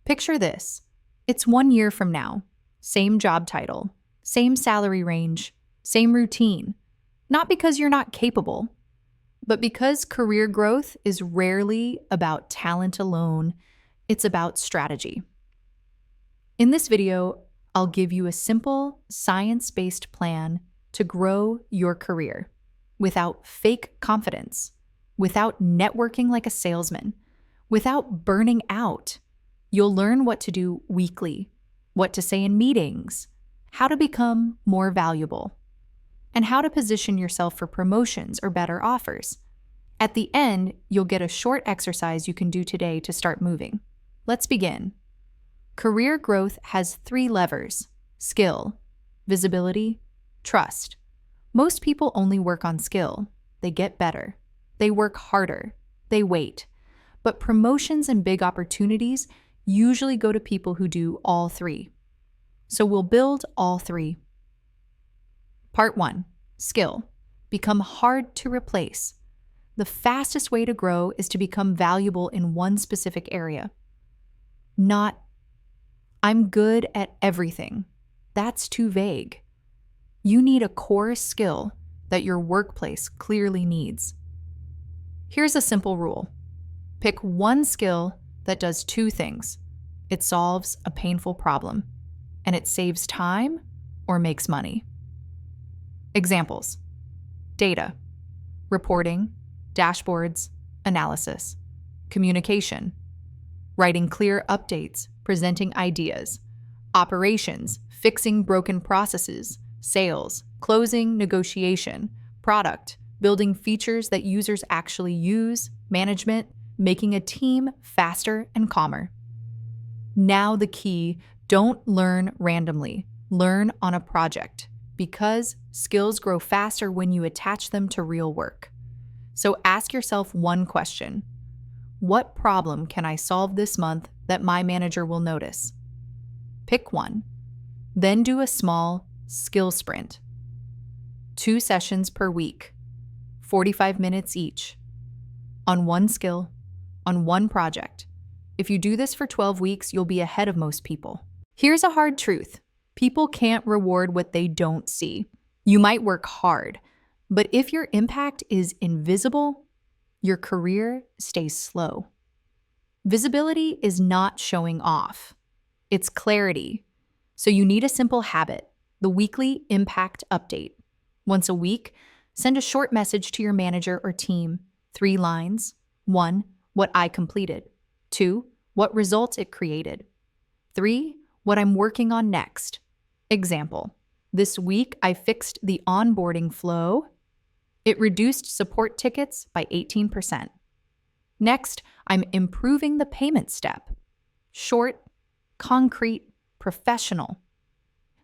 Picture this. It's 1 year from now. Same job title, same salary range, same routine. Not because you're not capable, but because career growth is rarely about talent alone, it's about strategy. In this video, I'll give you a simple, science-based plan to grow your career without fake confidence, without networking like a salesman, without burning out. You'll learn what to do weekly, what to say in meetings, how to become more valuable, and how to position yourself for promotions or better offers. At the end, you'll get a short exercise you can do today to start moving. Let's begin. Career growth has 3 levers: skill, visibility, trust. Most people only work on skill. They get better. They work harder. They wait. But promotions and big opportunities usually go to people who do all 3. So we'll build all 3. Part 1. Skill. Become hard to replace. The fastest way to grow is to become valuable in one specific area. Not, I'm good at everything. That's too vague. You need a core skill that your workplace clearly needs. Here's a simple rule. Pick one skill that does 2 things. It solves a painful problem, and it saves time or makes money. Examples: data, reporting, dashboards, analysis; communication, writing clear updates, presenting ideas; operations, fixing broken processes; sales, closing, negotiation; product, building features that users actually use; management, making a team faster and calmer. Now the key: don't learn randomly. Learn on a project, because skills grow faster when you attach them to real work. So ask yourself one question. What problem can I solve this month that my manager will notice? Pick one. Then do a small skill sprint. 2 sessions per week, 45 minutes each, on one skill, on one project. If you do this for 12 weeks, you'll be ahead of most people. Here's a hard truth. People can't reward what they don't see. You might work hard, but if your impact is invisible, your career stays slow. Visibility is not showing off. It's clarity. So you need a simple habit: the weekly impact update. Once a week, send a short message to your manager or team. 3 lines. 1, what I completed. 2, what results it created. 3, what I'm working on next. Example: this week I fixed the onboarding flow. It reduced support tickets by 18%. Next, I'm improving the payment step. Short, concrete, professional.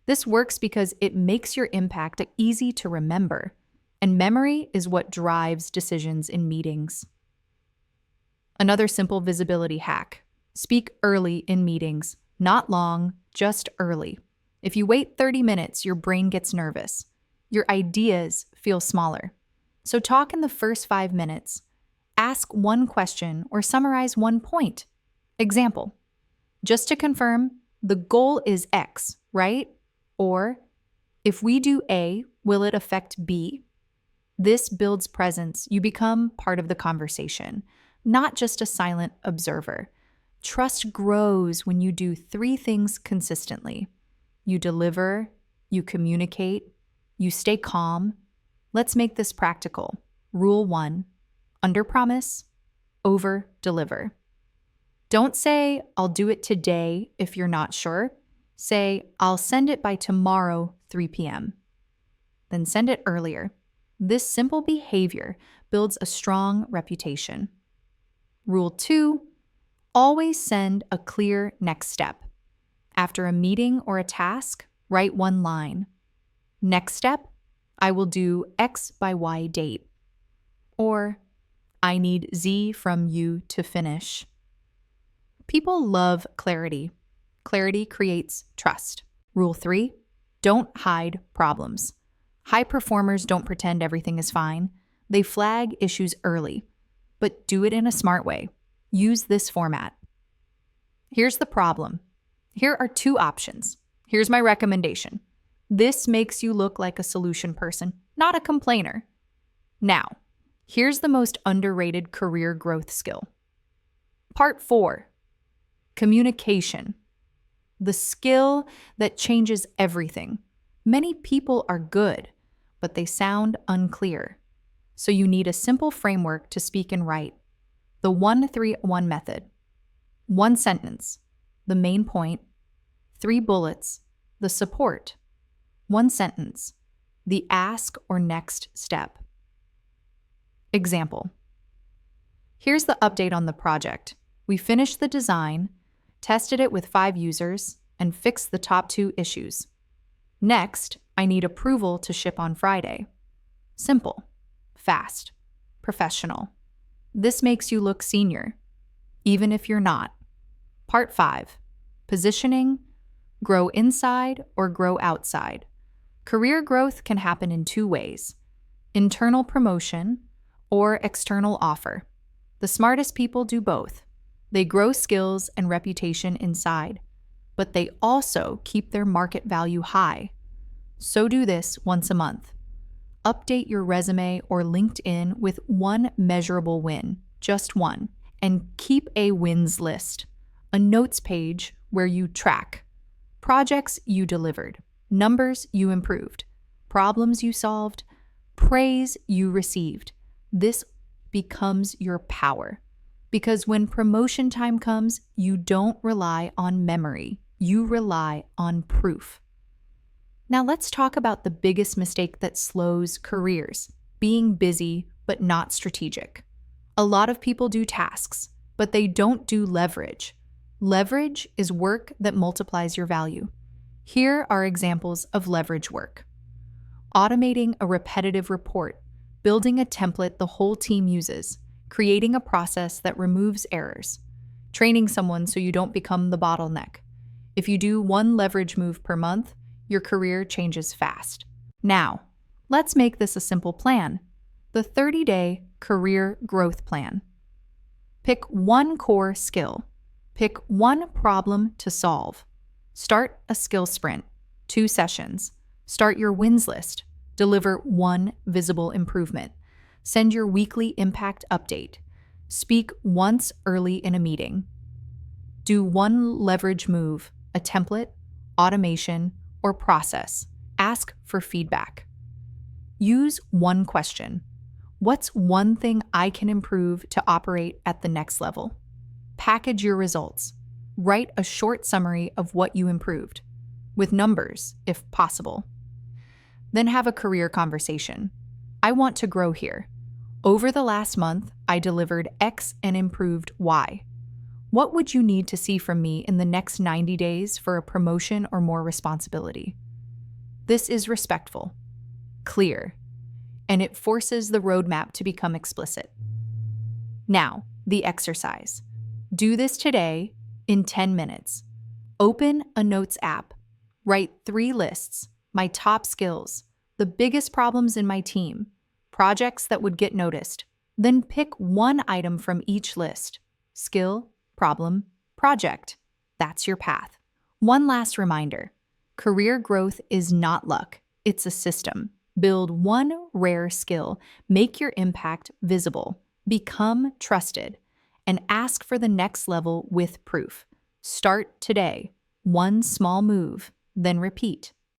This works because it makes your impact easy to remember, and memory is what drives decisions in meetings. Another simple visibility hack: speak early in meetings. Not long, just early. If you wait 30 minutes, your brain gets nervous. Your ideas feel smaller. So talk in the first 5 minutes. Ask one question or summarize one point. Example: just to confirm, the goal is X, right? Or, if we do A, will it affect B? This builds presence. You become part of the conversation, not just a silent observer. Trust grows when you do 3 things consistently. You deliver, you communicate, you stay calm. Let's make this practical. Rule 1, under-promise, over-deliver. Don't say, I'll do it today if you're not sure. Say, I'll send it by tomorrow, 3 p.m. Then send it earlier. This simple behavior builds a strong reputation. Rule 2, always send a clear next step. After a meeting or a task, write 1 line. Next step, I will do X by Y date. Or, I need Z from you to finish. People love clarity. Clarity creates trust. Rule 3, don't hide problems. High performers don't pretend everything is fine. They flag issues early, but do it in a smart way. Use this format. Here's the problem. Here are two options. Here's my recommendation. This makes you look like a solution person, not a complainer. Now, here's the most underrated career growth skill. Part 4, communication. The skill that changes everything. Many people are good, but they sound unclear. So you need a simple framework to speak and write. The 1-3-1 method. 1 sentence, the main point. 3 bullets, the support. 1 sentence, the ask or next step. Example. Here's the update on the project. We finished the design, tested it with 5 users, and fixed the top 2 issues. Next, I need approval to ship on Friday. Simple, fast, professional. This makes you look senior, even if you're not. Part 5, positioning, grow inside or grow outside. Career growth can happen in 2 ways, internal promotion or external offer. The smartest people do both. They grow skills and reputation inside, but they also keep their market value high. So do this once a month. Update your resume or LinkedIn with 1 measurable win, just 1, and keep a wins list, a notes page where you track projects you delivered, numbers you improved, problems you solved, praise you received. This becomes your power. Because when promotion time comes, you don't rely on memory, you rely on proof. Now let's talk about the biggest mistake that slows careers, being busy but not strategic. A lot of people do tasks, but they don't do leverage. Leverage is work that multiplies your value. Here are examples of leverage work. Automating a repetitive report, building a template the whole team uses, creating a process that removes errors, training someone so you don't become the bottleneck. If you do 1 leverage move per month, your career changes fast. Now, let's make this a simple plan. The 30-day career growth plan. Pick 1 core skill. Pick 1 problem to solve. Start a skill sprint, 2 sessions. Start your wins list. Deliver 1 visible improvement. Send your weekly impact update. Speak once early in a meeting. Do 1 leverage move, a template, automation, or process. Ask for feedback. Use 1 question. What's 1 thing I can improve to operate at the next level? Package your results. Write a short summary of what you improved, with numbers, if possible. Then have a career conversation. I want to grow here. Over the last month, I delivered X and improved Y. What would you need to see from me in the next 90 days for a promotion or more responsibility? This is respectful, clear, and it forces the roadmap to become explicit. Now, the exercise. Do this today in 10 minutes. Open a notes app. Write 3 lists, my top skills, the biggest problems in my team, projects that would get noticed. Then pick 1 item from each list. Skill, problem, project. That's your path. One last reminder. Career growth is not luck. It's a system. Build 1 rare skill, make your impact visible, become trusted, and ask for the next level with proof. Start today. 1 small move, then repeat.